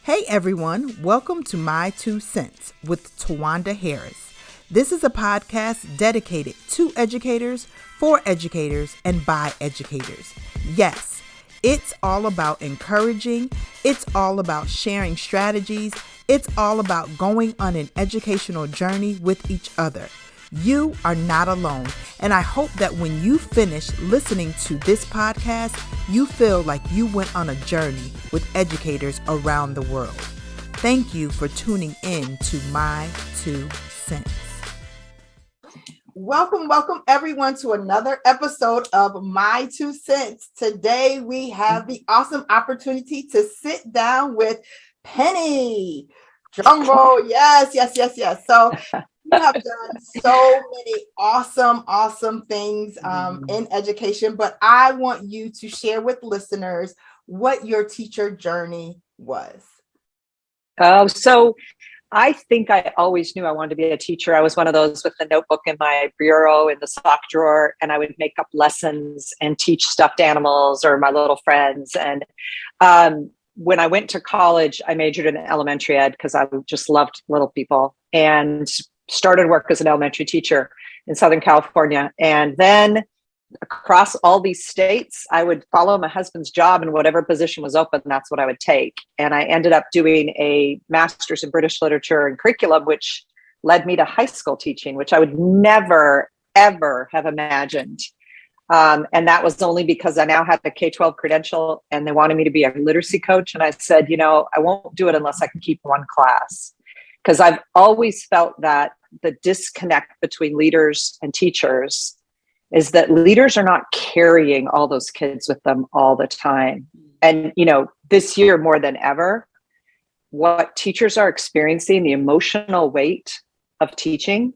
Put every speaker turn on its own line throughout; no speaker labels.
Hey everyone, welcome to My Two Cents with Tawanda Harris. This is a podcast dedicated to educators, for educators, and by educators. Yes, it's all about encouraging, it's all about sharing strategies, it's all about going on an educational journey with each other. You are not alone, and I hope that when you finish listening to this podcast, you feel like you went on a journey with educators around the world. Thank you for tuning in to My Two Cents. Welcome everyone to another episode of My Two Cents. Today we have the awesome opportunity to sit down with Penny. Drum roll, yes. So you have done so many awesome things in education, but I want you to share with listeners what your teacher journey was.
So I think I always knew I wanted to be a teacher. I was one of those with the notebook in my bureau in the sock drawer, and I would make up lessons and teach stuffed animals or my little friends. And when I went to college, I majored in elementary ed because I just loved little people, and started work as an elementary teacher in Southern California. And then across all these states, I would follow my husband's job, and whatever position was open, that's what I would take. And I ended up doing a master's in British literature and curriculum, which led me to high school teaching, which I would never, ever have imagined. And that was only because I now had a K-12 credential and they wanted me to be a literacy coach. And I said, I won't do it unless I can keep one class. Because I've always felt that the disconnect between leaders and teachers is that leaders are not carrying all those kids with them all the time. And, this year more than ever, what teachers are experiencing, the emotional weight of teaching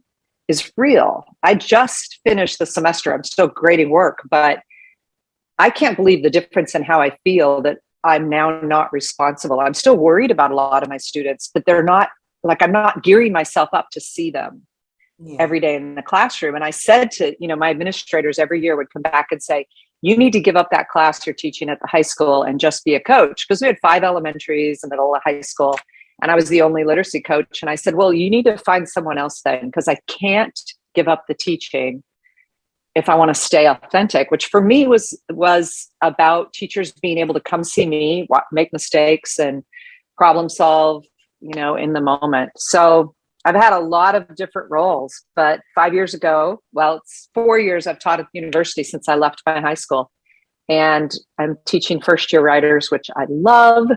is real. I just finished the semester. I'm still grading work, but I can't believe the difference in how I feel that I'm now not responsible. I'm still worried about a lot of my students, but they're not, I'm not gearing myself up to see them every day in the classroom. And I said to, my administrators every year would come back and say, you need to give up that class you're teaching at the high school and just be a coach. Because we had 5 elementaries, a middle, a high school, and I was the only literacy coach. And I said, well, you need to find someone else then, because I can't give up the teaching if I want to stay authentic, which for me was about teachers being able to come see me, make mistakes and problem solve, in the moment. So I've had a lot of different roles, but 5 years ago, it's 4 years I've taught at the university since I left my high school. And I'm teaching first year writers, which I love.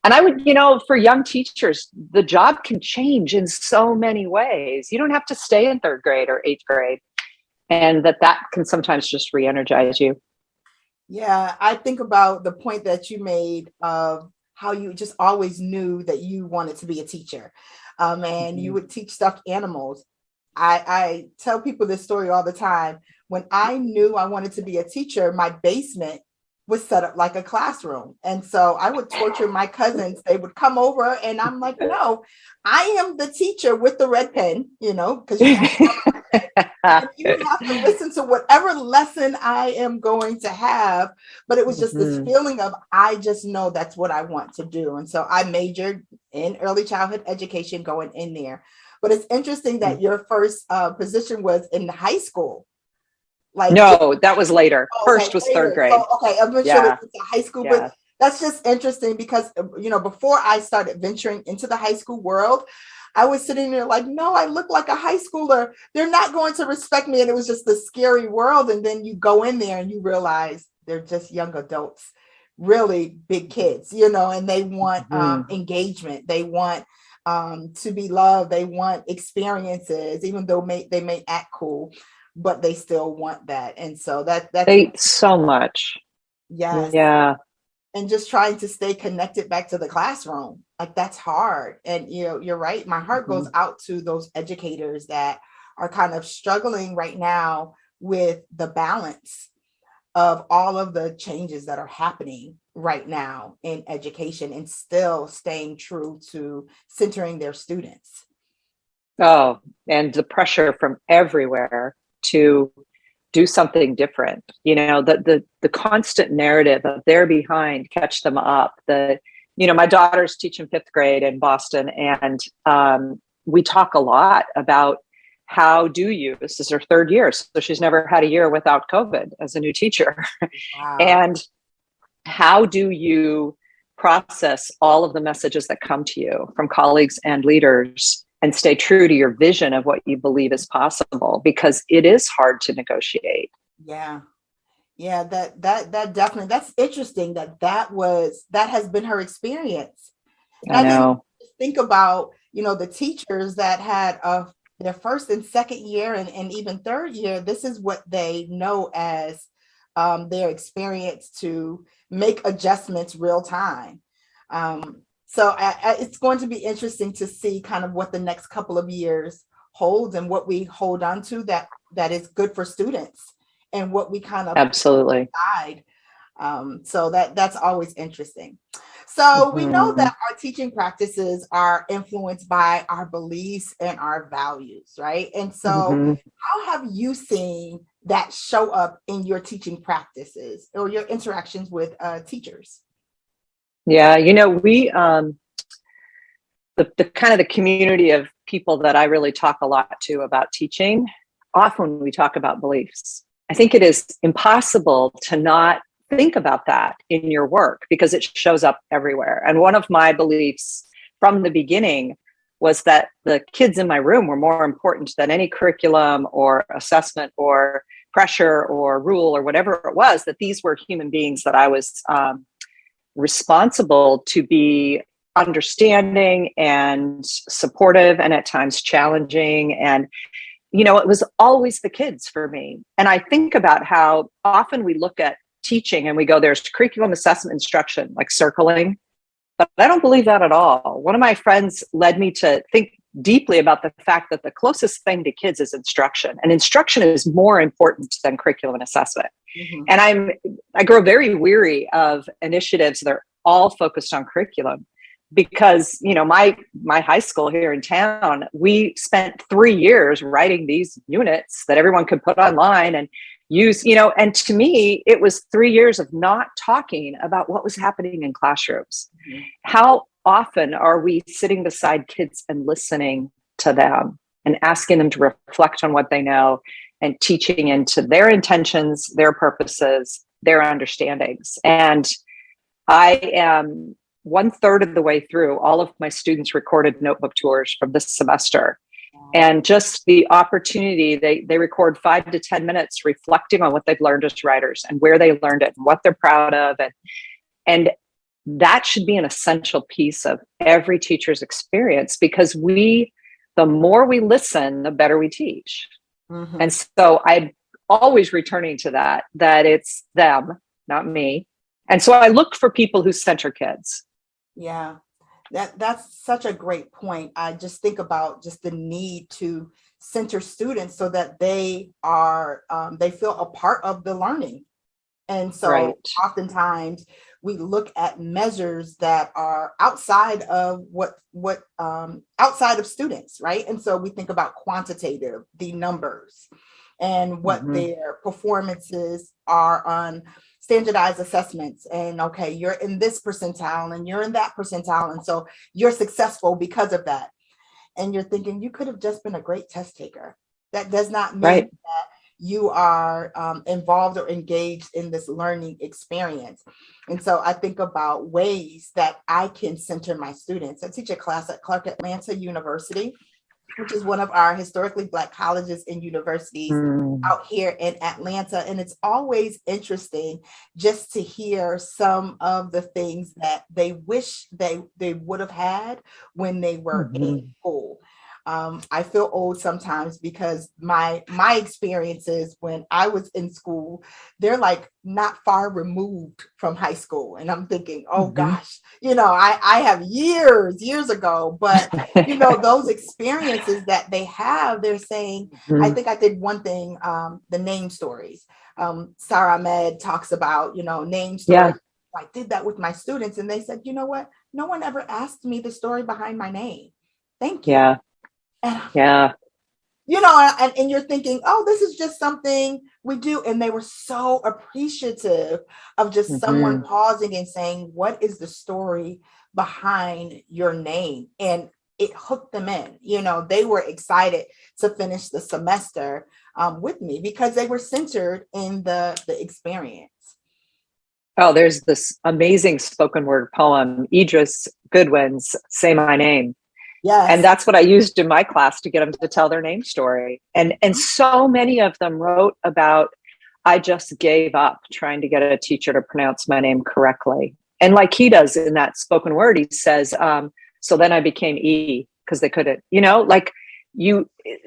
And I would, for young teachers, the job can change in so many ways. You don't have to stay in 3rd grade or 8th grade. And that can sometimes just re-energize you.
Yeah, I think about the point that you made of how you just always knew that you wanted to be a teacher. And you would teach stuffed animals. I tell people this story all the time. When I knew I wanted to be a teacher, my basement was set up like a classroom. And so I would torture my cousins. They would come over and I'm like, no, I am the teacher with the red pen, because you have to listen to whatever lesson I am going to have. But it was just this feeling of, I just know that's what I want to do. And so I majored in early childhood education going in there. But it's interesting that your first position was in high school.
No, that was later. First was later. 3rd grade.
So, eventually it's high school, but that's just interesting because, before I started venturing into the high school world, I was sitting there like, no, I look like a high schooler. They're not going to respect me. And it was just the scary world. And then you go in there and you realize they're just young adults, really big kids, and they want engagement. They want to be loved. They want experiences, even though they may act cool, but they still want that. And so that's
so much.
Yes.
Yeah.
And just trying to stay connected back to the classroom. That's hard. And you're right. My heart goes out to those educators that are kind of struggling right now with the balance of all of the changes that are happening right now in education and still staying true to centering their students.
Oh, and the pressure from everywhere to do something different. The constant narrative of they're behind, catch them up, the my daughter's teaching fifth grade in Boston, and we talk a lot about this is her third year, so she's never had a year without COVID as a new teacher.
Wow.
And how do you process all of the messages that come to you from colleagues and leaders and stay true to your vision of what you believe is possible? Because it is hard to negotiate.
Yeah. Yeah, that definitely, that's interesting that has been her experience. And
I know.
think about, the teachers that had their first and second year and even third year, this is what they know as their experience to make adjustments real time. So it's going to be interesting to see kind of what the next couple of years holds and what we hold on to that is good for students and what we kind of
absolutely
decide. So that's always interesting. So we know that our teaching practices are influenced by our beliefs and our values, right? And so how have you seen that show up in your teaching practices or your interactions with teachers?
Yeah, we the kind of the community of people that I really talk a lot to about teaching, often we talk about beliefs. I think it is impossible to not think about that in your work because it shows up everywhere. And one of my beliefs from the beginning was that the kids in my room were more important than any curriculum or assessment or pressure or rule or whatever it was, that these were human beings that I was responsible to be understanding and supportive and at times challenging. And, it was always the kids for me. And I think about how often we look at teaching and we go, there's curriculum, assessment, instruction, like circling. But I don't believe that at all. One of my friends led me to think deeply about the fact that the closest thing to kids is instruction. And instruction is more important than curriculum and assessment. And I grow very weary of initiatives that are all focused on curriculum because, my high school here in town, we spent 3 years writing these units that everyone could put online and use, and to me, it was 3 years of not talking about what was happening in classrooms. How often are we sitting beside kids and listening to them and asking them to reflect on what they know and teaching into their intentions, their purposes, their understandings? And I am 1/3 of the way through all of my students' recorded notebook tours from this semester. And just the opportunity, they record 5 to 10 minutes reflecting on what they've learned as writers and where they learned it and what they're proud of. And that should be an essential piece of every teacher's experience because the more we listen, the better we teach. And so I'm always returning to that it's them, not me. And so I look for people who center kids.
Yeah. That's such a great point. I just think about just the need to center students so that they feel a part of the learning. And so oftentimes we look at measures that are outside of outside of students, right? And so we think about quantitative, the numbers, and what their performances are on standardized assessments. And okay, you're in this percentile and you're in that percentile. And so you're successful because of that. And you're thinking you could have just been a great test taker. That does not mean that you are involved or engaged in this learning experience. And so I think about ways that I can center my students. I teach a class at Clark Atlanta University, which is one of our historically Black colleges and universities out here in Atlanta. And it's always interesting just to hear some of the things that they wish they would have had when they were in school. I feel old sometimes because my experiences when I was in school, they're like not far removed from high school. And I'm thinking, oh gosh, I have years ago, but those experiences that they have, they're saying, I think I did one thing, the name stories. Sarah Ahmed talks about, name stories. Yeah. I did that with my students and they said, you know what? No one ever asked me the story behind my name. Thank you.
Yeah. Yeah.
And you're thinking, oh, this is just something we do. And they were so appreciative of just someone pausing and saying, what is the story behind your name, and it hooked them in. They were excited to finish the semester with me because they were centered in the experience.
Oh, there's this amazing spoken word poem, Idris Goodwin's Say My Name.
Yes.
And that's what I used in my class to get them to tell their name story. And so many of them wrote about, I just gave up trying to get a teacher to pronounce my name correctly. And like he does in that spoken word, he says, so then I became E because they couldn't,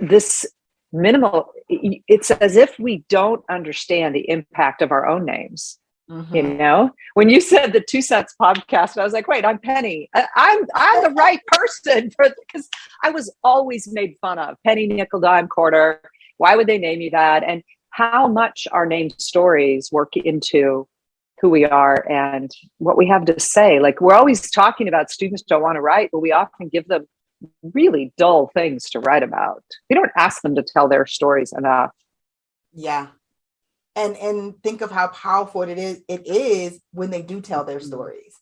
this minimal, it's as if we don't understand the impact of our own names.
Mm-hmm.
When you said the 2 Cents podcast, I was like, wait, I'm Penny. I'm the right person because I was always made fun of. Penny, nickel, dime, quarter. Why would they name you that? And how much our name stories work into who we are and what we have to say. Like, we're always talking about students don't want to write, but we often give them really dull things to write about. We don't ask them to tell their stories enough.
Yeah. And think of how powerful it is when they do tell their stories.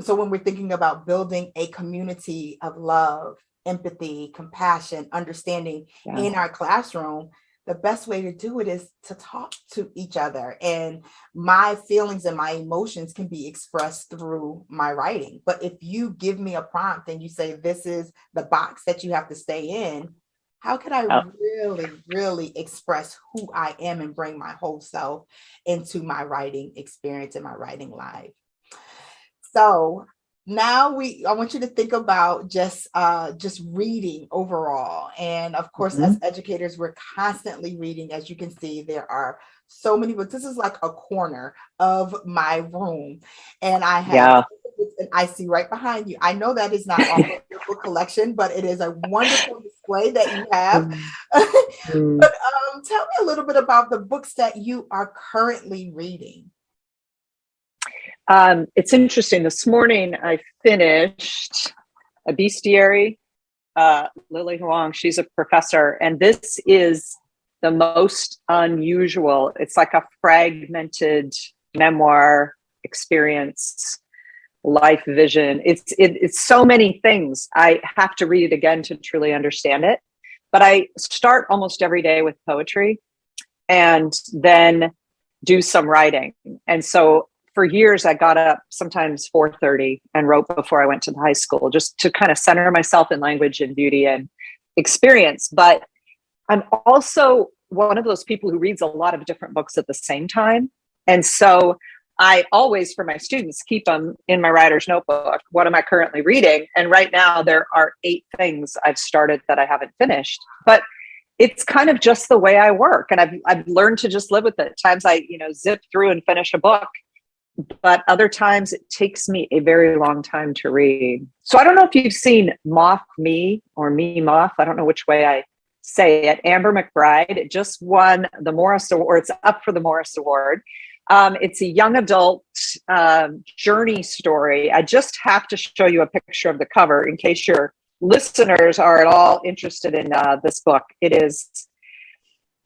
So when we're thinking about building a community of love, empathy, compassion, understanding in our classroom, the best way to do it is to talk to each other. And my feelings and my emotions can be expressed through my writing. But if you give me a prompt and you say, this is the box that you have to stay in, how could I really, really express who I am and bring my whole self into my writing experience and my writing life? So now I want you to think about just reading overall. And of course, as educators, we're constantly reading. As you can see, there are so many books. This is like a corner of my room. And I have and I see right behind you. I know that is not all of your book collection, but it is a wonderful display that you have. But tell me a little bit about the books that you are currently reading.
It's interesting. This morning I finished A Bestiary, Lily Huang. She's a professor, and this is the most unusual. It's like a fragmented memoir experience, life vision. It's so many things. I have to read it again to truly understand it. But I start almost every day with poetry and then do some writing. And so for years, I got up sometimes 4:30 and wrote before I went to the high school, just to kind of center myself in language and beauty and experience. But I'm also one of those people who reads a lot of different books at the same time. And so I always, for my students, keep them in my writer's notebook. What am I currently reading? And right now there are 8 things I've started that I haven't finished. But it's kind of just the way I work. And I've learned to just live with it. Times I, zip through and finish a book. But other times it takes me a very long time to read. So I don't know if you've seen Moth Me or Me Moth. I don't know which way I say it. Amber McBride. It just won the Morris Award. It's up for the Morris Award. It's a young adult journey story. I just have to show you a picture of the cover in case your listeners are at all interested in this book.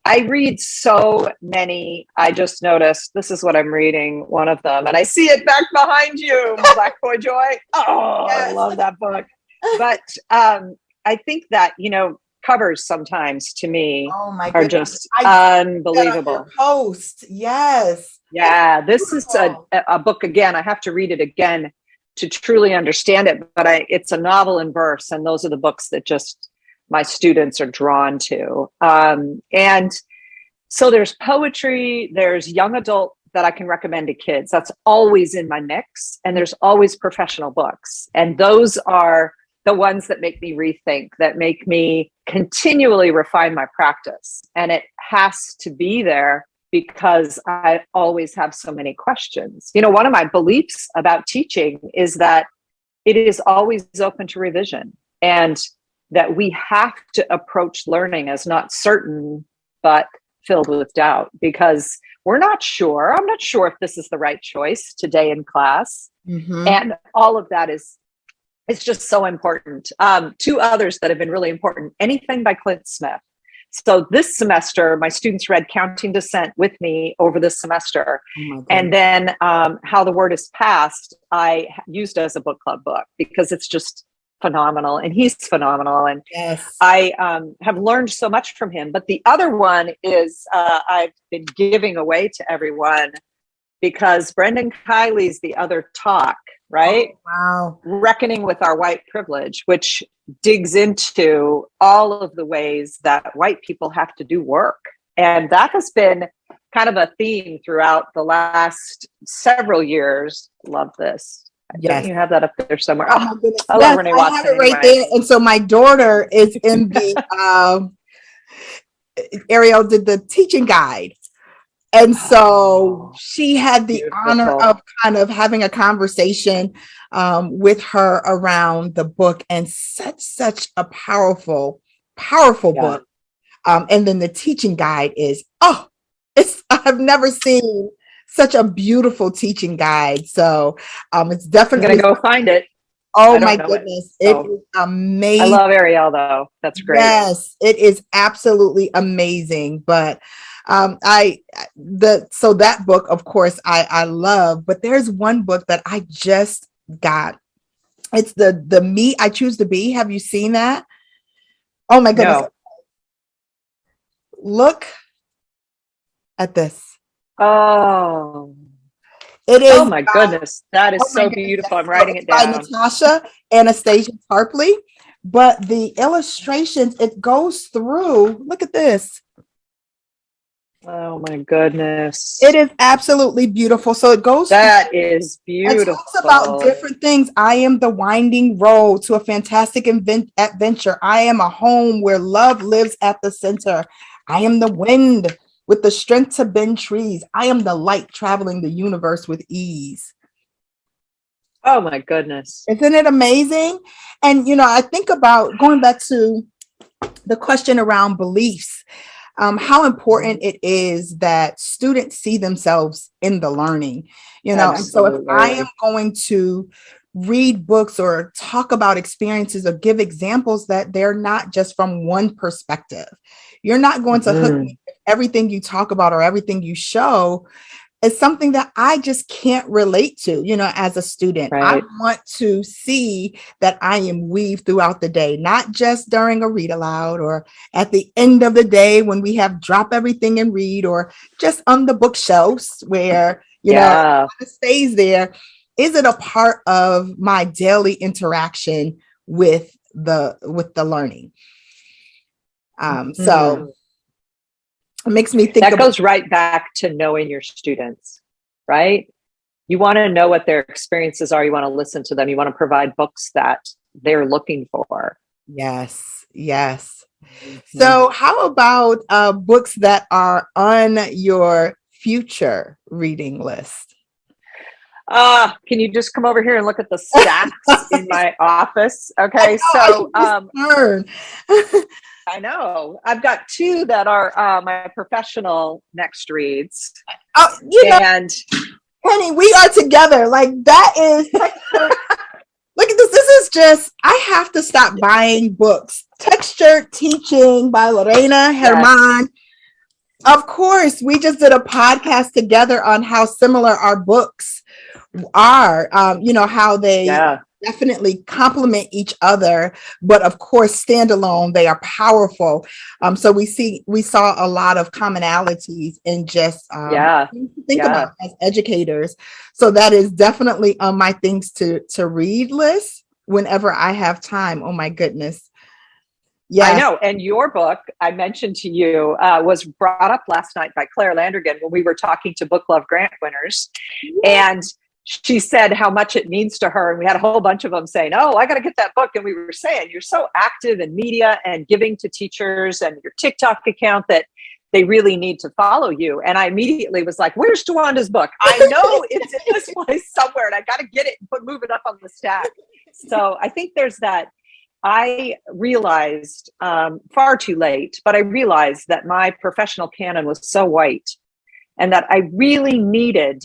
I read so many. I just noticed this is what I'm reading, one of them, and I see it back behind you, Black Boy Joy. Oh, yes. I love that book. But I think that, covers sometimes to me are just unbelievable.
Post, yes.
Yeah, this is a book, again, I have to read it again to truly understand it, but it's a novel in verse, and those are the books that just my students are drawn to. And so there's poetry, there's young adult that I can recommend to kids. That's always in my mix. And there's always professional books. And those are the ones that make me rethink, that make me continually refine my practice. And it has to be there because I always have so many questions. One of my beliefs about teaching is that it is always open to revision, and that we have to approach learning as not certain, but filled with doubt, because we're not sure. I'm not sure if this is the right choice today in class. And all of that it's just so important. 2 others that have been really important. Anything by Clint Smith. So this semester, my students read Counting Descent with me over this semester.
Oh
and then How the Word is Passed, I used as a book club book because it's just phenomenal. And he's phenomenal. And
yes.
I have learned so much from him. But the other one is I've been giving away to everyone because Brendan Kiley's The Other Talk, right?
Oh, wow.
Reckoning with Our White Privilege, which digs into all of the ways that white people have to do work. And that has been kind of a theme throughout the last several years. Love this.
Yes.
Don't you have that up there somewhere?
Oh my goodness.
I love Renee Watson.
I have it right there. And so my daughter is in the Ariel did the teaching guide. And so she had the honor of kind of having a conversation with her around the book, and such a powerful book. And then the teaching guide is, I've never seen such a beautiful teaching guide. So it's definitely
I'm gonna go find it.
Oh my goodness. It is amazing.
I love Ariel though. That's great.
Yes, it is absolutely amazing. But so that book, of course, I love, but there's one book that I just got. It's the Me, I Choose to Be. Have you seen that? Oh my goodness. No. Look at this.
Oh.
It is.
Oh my goodness. That is so beautiful. I'm writing it down.
By Natasha Anastasia Tarpley. But the illustrations, it goes through. Look at this.
Oh my goodness.
It is absolutely beautiful. So it goes.
That is beautiful.
It talks about different things. I am the winding road to a fantastic adventure. I am a home where love lives at the center. I am the wind with the strength to bend trees. I am the light traveling the universe with ease.
Oh my goodness.
Isn't it amazing? And, I think about going back to the question around beliefs, how important it is that students see themselves in the learning, and so if I am going to read books or talk about experiences or give examples that they're not just from one perspective, you're not going to hook me with everything you talk about or everything you show is something that I just can't relate to, as a student. Right. I want to see that I am weaved throughout the day, not just during a read aloud or at the end of the day when we have drop everything and read, or just on the bookshelves where, it stays there. Is it a part of my daily interaction with the learning? So it makes me think
that goes right back to knowing your students, right? You want to know what their experiences are. You want to listen to them. You want to provide books that they're looking for.
Yes. So how about books that are on your future reading list?
Can you just come over here and look at the stacks in my office? Okay. I know. I've got two that are my professional next reads.
And Penny, we are together. Like that is look at this. This is just, I have to stop buying books. Textured Teaching by Lorena Herman. Yes. Of course, we just did a podcast together on how similar our books are, how they definitely complement each other, but of course, standalone, they are powerful. So we saw a lot of commonalities in just think about as educators. So that is definitely on my things to read list whenever I have time. Oh my goodness.
Yeah, I know. And your book, I mentioned to you, was brought up last night by Claire Landergan when we were talking to Book Love Grant winners. And she said how much it means to her. And we had a whole bunch of them saying, oh, I got to get that book. And we were saying, you're so active in media and giving to teachers and your TikTok account that they really need to follow you. And I immediately was like, where's Tawanda's book? I know it's in this place somewhere and I got to get it and move it up on the stack. So I think there's that. I realized far too late, but I realized that my professional canon was so white and that I really needed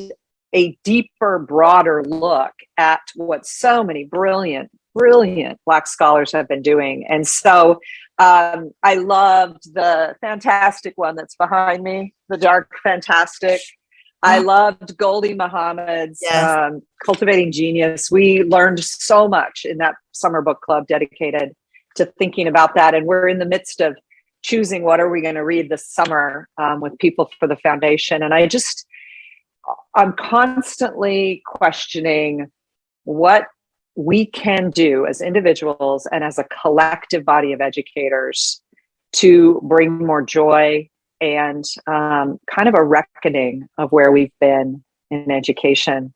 a deeper, broader look at what so many brilliant brilliant Black scholars have been doing. And so I loved the fantastic one that's behind me, the Dark Fantastic. I loved Goldie Muhammad's Cultivating Genius. We learned so much in that summer book club dedicated to thinking about that. And we're in the midst of choosing what are we going to read this summer with people for the foundation. And I'm constantly questioning what we can do as individuals and as a collective body of educators to bring more joy and kind of a reckoning of where we've been in education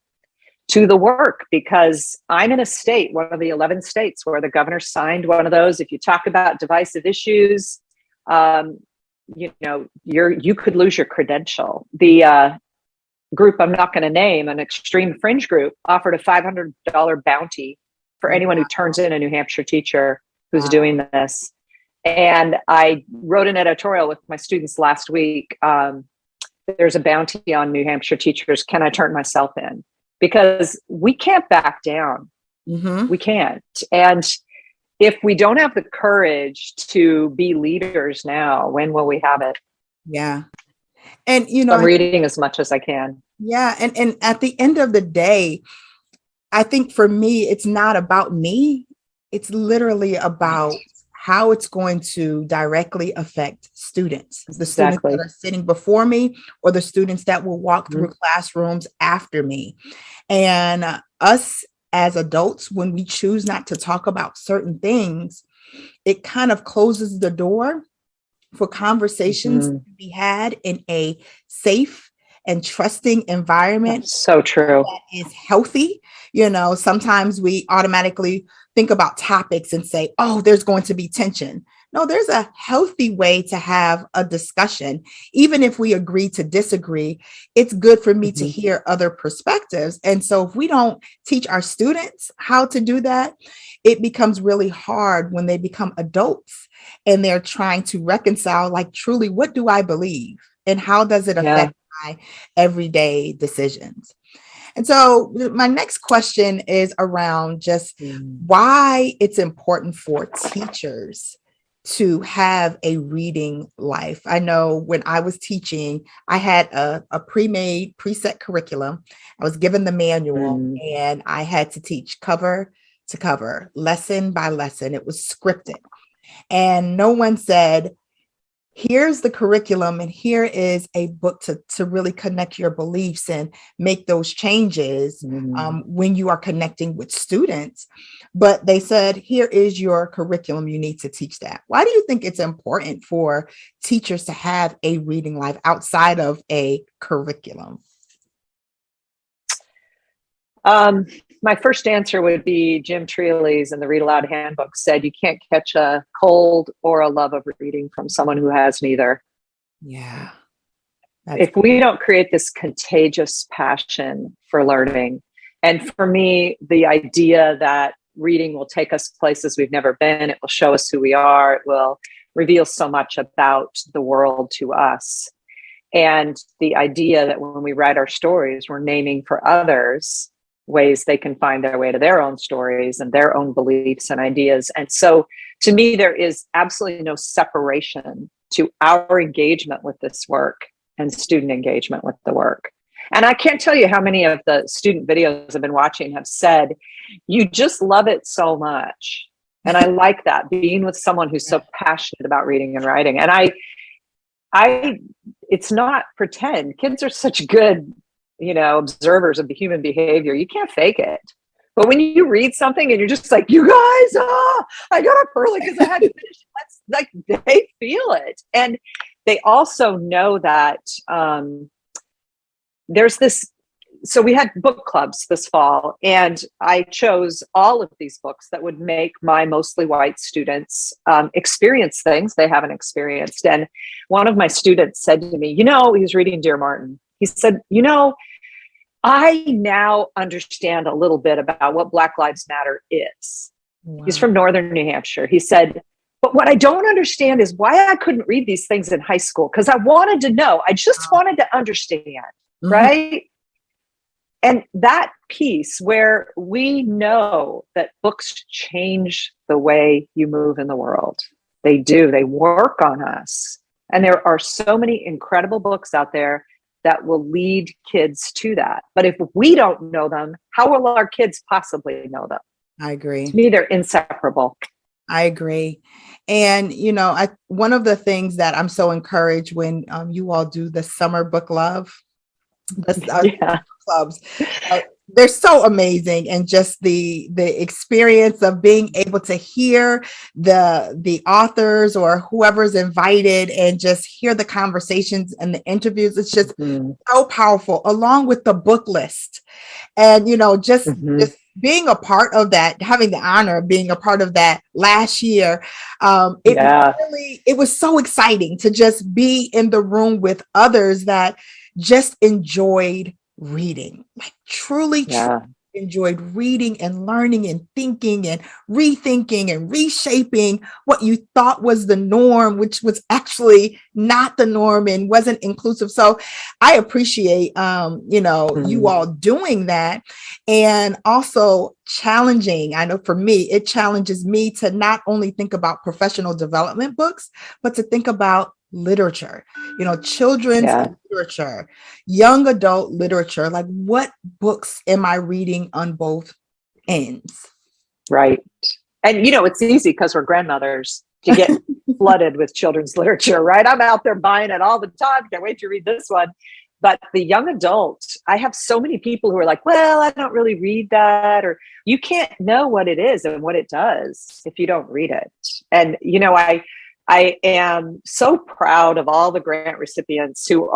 to the work, because I'm in a state, one of the 11 states where the governor signed one of those. If you talk about divisive issues, you could lose your credential. The group I'm not going to name, an extreme fringe group, offered a $500 bounty for anyone who turns in a New Hampshire teacher who's doing this. And I wrote an editorial with my students last week. There's a bounty on New Hampshire teachers. Can I turn myself in? Because we can't back down. Mm-hmm. We can't. And if we don't have the courage to be leaders now, when will we have it?
Yeah. And,
I'm reading as much as I can.
Yeah. And at the end of the day, I think for me, it's not about me. It's literally about how it's going to directly affect students, the students that are sitting before me or the students that will walk through classrooms after me. And us as adults, when we choose not to talk about certain things, it kind of closes the door for conversations to be had in a safe and trusting environment.
That's so true.
That is healthy. Sometimes we automatically think about topics and say, oh, there's going to be tension. No, there's a healthy way to have a discussion. Even if we agree to disagree, it's good for me to hear other perspectives. And so if we don't teach our students how to do that, it becomes really hard when they become adults and they're trying to reconcile, like, truly, what do I believe? And how does it affect my everyday decisions? And so my next question is around just why it's important for teachers to have a reading life. I know when I was teaching, I had a pre-made preset curriculum. I was given the manual and I had to teach cover to cover, lesson by lesson. It was scripted. And no one said, here's the curriculum and here is a book to really connect your beliefs and make those changes when you are connecting with students. But they said, here is your curriculum. You need to teach that. Why do you think it's important for teachers to have a reading life outside of a curriculum?
My first answer would be Jim Treely's in the Read Aloud Handbook said, you can't catch a cold or a love of reading from someone who has neither.
Yeah.
If we don't create this contagious passion for learning, and for me, the idea that reading will take us places we've never been, it will show us who we are, it will reveal so much about the world to us. And the idea that when we write our stories, we're naming for others ways they can find their way to their own stories and their own beliefs and ideas. And so to me, there is absolutely no separation to our engagement with this work and student engagement with the work. And I can't tell you how many of the student videos I've been watching have said, you just love it so much. And I like that, being with someone who's so passionate about reading and writing. And I it's not pretend. Kids are such good observers of the human behavior. You can't fake it. But when you read something and you're just like, you guys, I got up early because I had to finish. That's like, they feel it. And they also know that there's this. So we had book clubs this fall, and I chose all of these books that would make my mostly white students experience things they haven't experienced. And one of my students said to me, he's reading Dear Martin. He said, I now understand a little bit about what Black Lives Matter is. Wow. He's from Northern New Hampshire. He said, but what I don't understand is why I couldn't read these things in high school, because I wanted to know. I just wanted to understand, right? And that piece where we know that books change the way you move in the world. They do. They work on us. And there are so many incredible books out there that will lead kids to that. But if we don't know them, how will our kids possibly know them?
I agree.
To me, they're inseparable.
I agree. And, one of the things that I'm so encouraged when you all do the summer book love, clubs, they're so amazing. And just the experience of being able to hear the authors or whoever's invited and just hear the conversations and the interviews. It's just so powerful, along with the book list. And, just being a part of that, having the honor of being a part of that last year, it was so exciting to just be in the room with others that just enjoyed reading, like truly enjoyed reading and learning and thinking and rethinking and reshaping what you thought was the norm, which was actually not the norm and wasn't inclusive. So I appreciate, you all doing that, and also challenging. I know for me, it challenges me to not only think about professional development books, but to think about literature, children's literature, young adult literature. Like, what books am I reading on both ends?
Right. And, it's easy because we're grandmothers to get flooded with children's literature, right? I'm out there buying it all the time. Can't wait to read this one. But the young adult, I have so many people who are like, well, I don't really read that. Or you can't know what it is and what it does if you don't read it. And, I am so proud of all the grant recipients who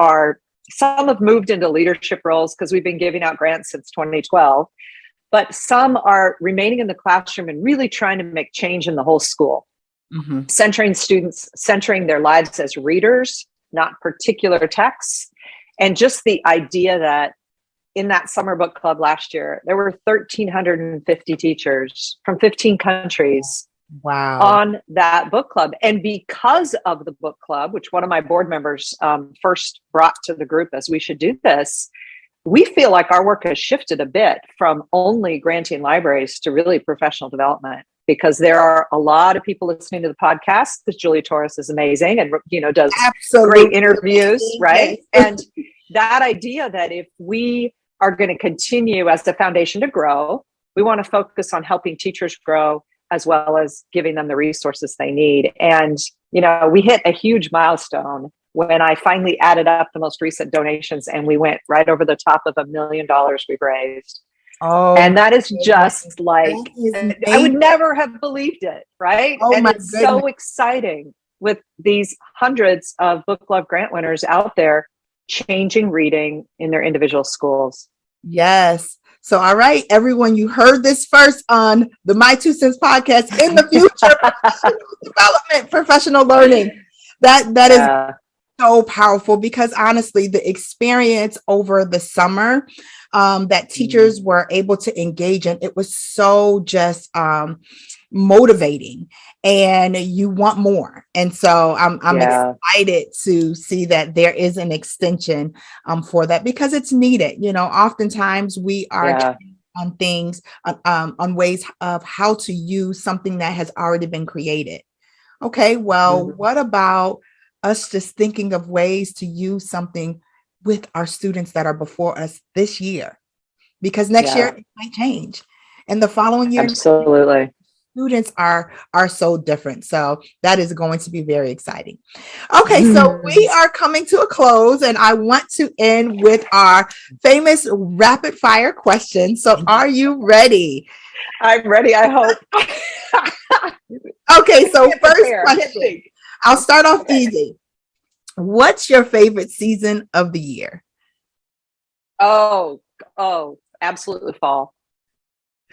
some have moved into leadership roles because we've been giving out grants since 2012, but some are remaining in the classroom and really trying to make change in the whole school, centering students, centering their lives as readers, not particular texts. And just the idea that in that summer book club last year, there were 1,350 teachers from 15 countries on that book club. And because of the book club, which one of my board members first brought to the group as we should do this, we feel like our work has shifted a bit from only granting libraries to really professional development, because there are a lot of people listening to the podcast because Julia Torres is amazing and, does great interviews, right? And that idea that if we are going to continue as the foundation to grow, we want to focus on helping teachers grow, as well as giving them the resources they need. And, we hit a huge milestone when I finally added up the most recent donations, and we went right over the top of $1 million we've raised. Oh, and that is just like, I would never have believed it, right? And it's so exciting with these hundreds of book club grant winners out there changing reading in their individual schools.
Yes. So, all right, everyone, you heard this first on the My Two Cents podcast. In the future, professional development, professional learning. That is so powerful, because honestly, the experience over the summer that teachers were able to engage in, it was so just motivating, and you want more. And so I'm excited to see that there is an extension for that, because it's needed. Oftentimes we are on things, on ways of how to use something that has already been created. Okay, well, what about us just thinking of ways to use something with our students that are before us this year? Because next year it might change, and the following year,
absolutely.
Students are so different. So that is going to be very exciting. Okay, so we are coming to a close, and I want to end with our famous rapid fire question. So are you ready?
I'm ready, I hope.
Okay, so first question. I'll start off easy. What's your favorite season of the year?
Oh, absolutely fall.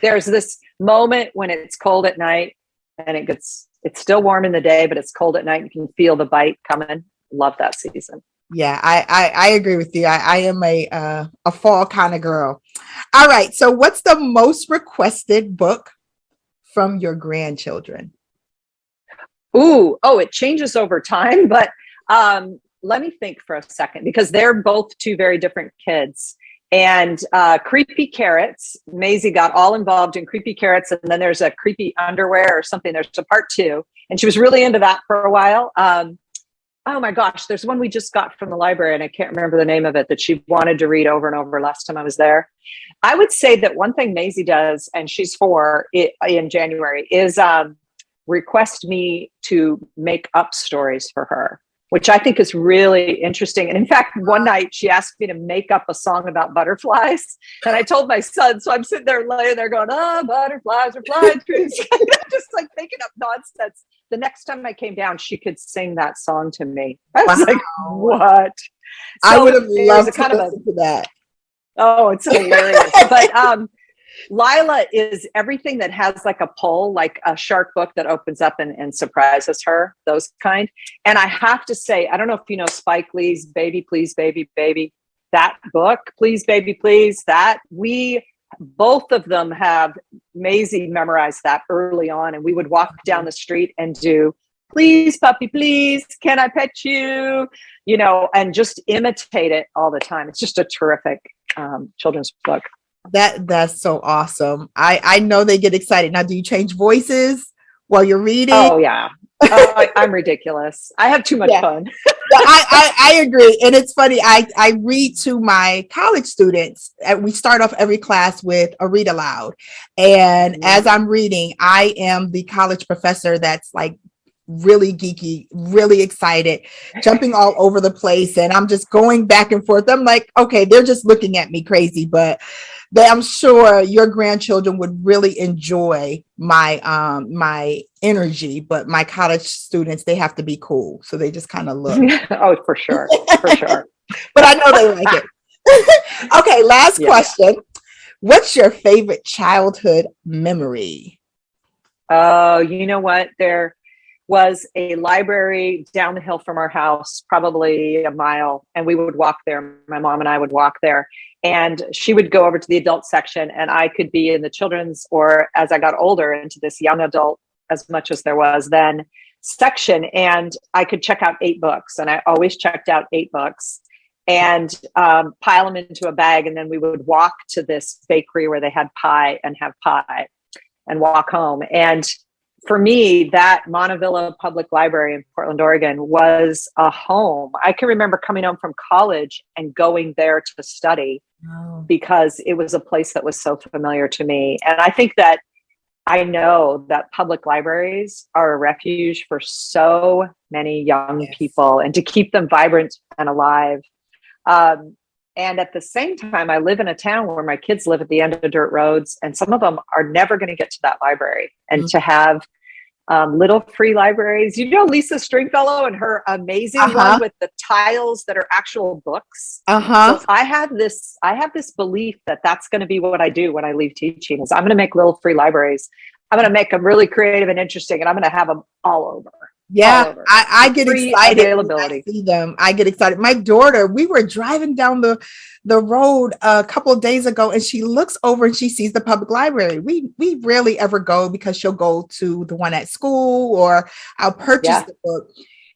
There's this moment when it's cold at night and it's still warm in the day, but it's cold at night. You can feel the bite coming. Love that season.
Yeah, I agree with you. I am a fall kind of girl. All right. So what's the most requested book from your grandchildren?
It changes over time, but let me think for a second, because they're both two very different kids. And Creepy Carrots. Maisie got all involved in Creepy Carrots, and then there's a Creepy Underwear or something. There's a part 2, and she was really into that for a while. Oh my gosh, there's one we just got from the library, and I can't remember the name of it, that she wanted to read over and over last time I was there. I would say that one thing Maisie does, and she's 4 in January, is request me to make up stories for her, which I think is really interesting. And in fact, one night she asked me to make up a song about butterflies. And I told my son, so I'm sitting there laying there going, oh, butterflies are flying through. Just like making up nonsense. The next time I came down, she could sing that song to me. I was like, what? So
I would have loved to listen to that.
Oh, it's hilarious. But Lila is everything that has like a pull, like a shark book that opens up and surprises her, those kind. And I have to say, I don't know if you know Spike Lee's Baby, Please, Baby, Baby, that book, Please, Baby, Please, that both of them have Maisie memorized that early on. And we would walk down the street and do, please, puppy, please, can I pet you? You know, and just imitate it all the time. It's just a terrific children's book.
That's so awesome. I know they get excited. Now, do you change voices while you're reading?
Oh, yeah. I'm ridiculous. I have too much fun.
Yeah, I agree. And it's funny. I read to my college students. We start off every class with a read aloud. And as I'm reading, I am the college professor that's like really geeky, really excited, jumping all over the place. And I'm just going back and forth. I'm like, okay, they're just looking at me crazy, but I'm sure your grandchildren would really enjoy my my energy. But my college students, they have to be cool, so they just kind of look.
Oh, for sure, for sure.
But I know they like it. Okay, last question. What's your favorite childhood memory?
Oh, you know what? There was a library down the hill from our house, probably a mile, and we would walk there. My mom and I would walk there. And she would go over to the adult section, and I could be in the children's, or as I got older, into this young adult, as much as there was then, section. And I could check out 8 books. And I always checked out 8 books and pile them into a bag. And then we would walk to this bakery where they had pie and have pie and walk home. And for me, that Montevilla Public Library in Portland, Oregon was a home. I can remember coming home from college and going there to study because it was a place that was so familiar to me. And I think that I know that public libraries are a refuge for so many young people, and to keep them vibrant and alive. And at the same time, I live in a town where my kids live at the end of dirt roads, and some of them are never going to get to that library. And to have little free libraries, you know, Lisa Stringfellow and her amazing one with the tiles that are actual books. So I have this belief that that's going to be what I do when I leave teaching, is I'm going to make little free libraries. I'm going to make them really creative and interesting, and I'm going to have them all over.
Yeah, I get excited when I see them. I get excited. My daughter, we were driving down the road a couple of days ago, and she looks over and she sees the public library. We rarely ever go because she'll go to the one at school, or I'll purchase the book.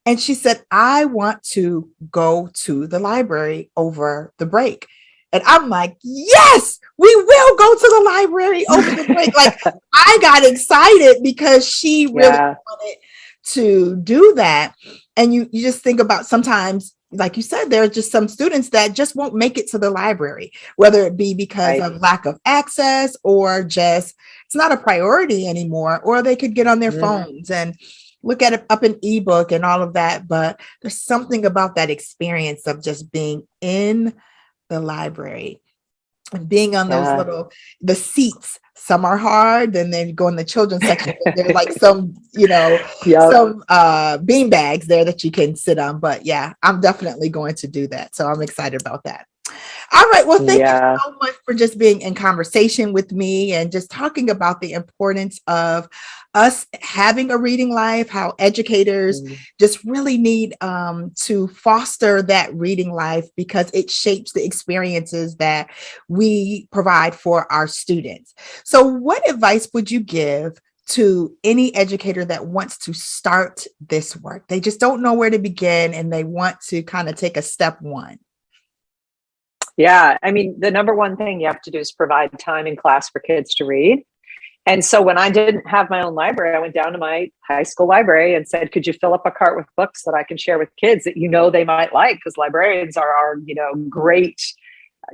And she said, I want to go to the library over the break. And I'm like, yes, we will go to the library over the break. Like, I got excited because she really wanted to do that. And you just think about, sometimes, like you said, there are just some students that just won't make it to the library, whether it be because of lack of access, or just it's not a priority anymore, or they could get on their phones and look at it up an ebook and all of that. But there's something about that experience of just being in the library and being on those the seats. Some are hard, and then you go in the children's section. There's like some, some bean bags there that you can sit on. But yeah, I'm definitely going to do that. So I'm excited about that. All right. Well, thank you so much for just being in conversation with me and just talking about the importance of us having a reading life, how educators just really need to foster that reading life, because it shapes the experiences that we provide for our students. So what advice would you give to any educator that wants to start this work? They just don't know where to begin, and they want to kind of take a step one.
Yeah. I mean, the number one thing you have to do is provide time in class for kids to read. And so when I didn't have my own library, I went down to my high school library and said, could you fill up a cart with books that I can share with kids that, they might like? Because librarians are our, great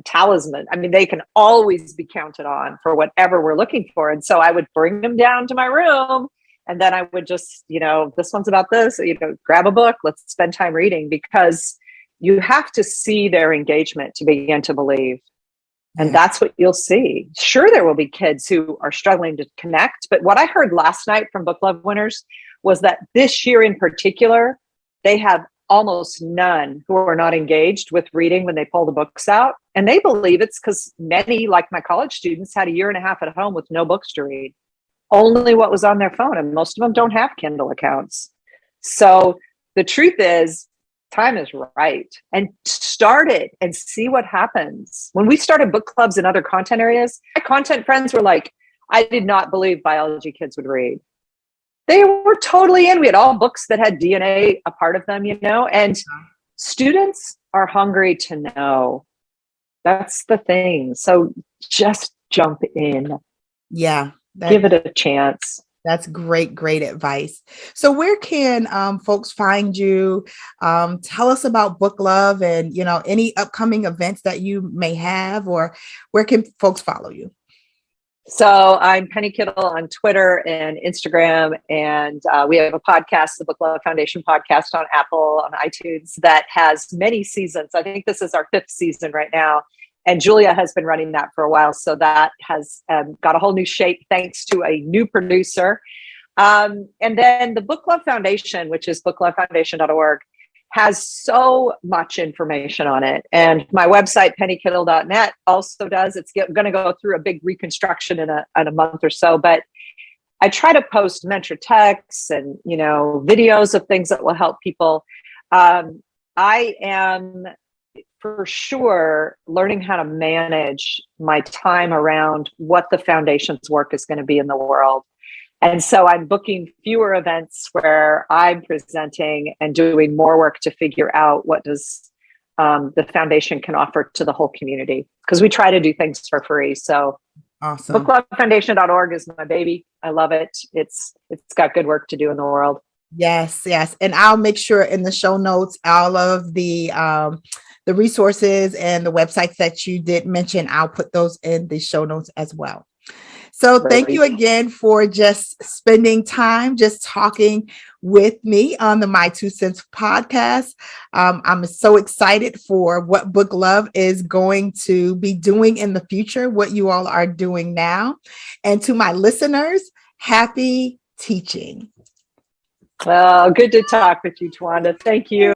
talisman. I mean, they can always be counted on for whatever we're looking for. And so I would bring them down to my room, and then I would just, this one's about this, grab a book, let's spend time reading, because you have to see their engagement to begin to believe. And that's what you'll see. Sure, there will be kids who are struggling to connect. But what I heard last night from book club winners was that this year in particular, they have almost none who are not engaged with reading when they pull the books out. And they believe it's because many, like my college students, had a year and a half at home with no books to read, only what was on their phone. And most of them don't have Kindle accounts. So the truth is, time is right, and start it and see what happens. When we started book clubs in other content areas, my content friends were like, I did not believe biology kids would read. They were totally in. We had all books that had DNA a part of them, and students are hungry to know. That's the thing. So just jump in.
Yeah.
Give it a chance.
That's great advice. So where can folks find you? Tell us about Book Love and, any upcoming events that you may have, or where can folks follow you?
So I'm Penny Kittle on Twitter and Instagram. And we have a podcast, the Book Love Foundation podcast, on Apple, on iTunes, that has many seasons. I think this is our 5th season right now. And Julia has been running that for a while. So that has got a whole new shape thanks to a new producer. And then the Book Love Foundation, which is booklovefoundation.org, has so much information on it. And my website, pennykittle.net, also does. It's going to go through a big reconstruction in a month or so. But I try to post mentor texts and, videos of things that will help people. I am for sure learning how to manage my time around what the foundation's work is going to be in the world. And so I'm booking fewer events where I'm presenting and doing more work to figure out what does the foundation can offer to the whole community, because we try to do things for free. So
awesome.
booklovefoundation.org is my baby. I love it. It's got good work to do in the world.
Yes. And I'll make sure in the show notes, all of the resources and the websites that you did mention, I'll put those in the show notes as well. So thank you again for just spending time, just talking with me on the My Two Cents podcast. I'm so excited for what Book Love is going to be doing in the future, what you all are doing now. And to my listeners, happy teaching.
Well, good to talk with you, Twanda. Thank you.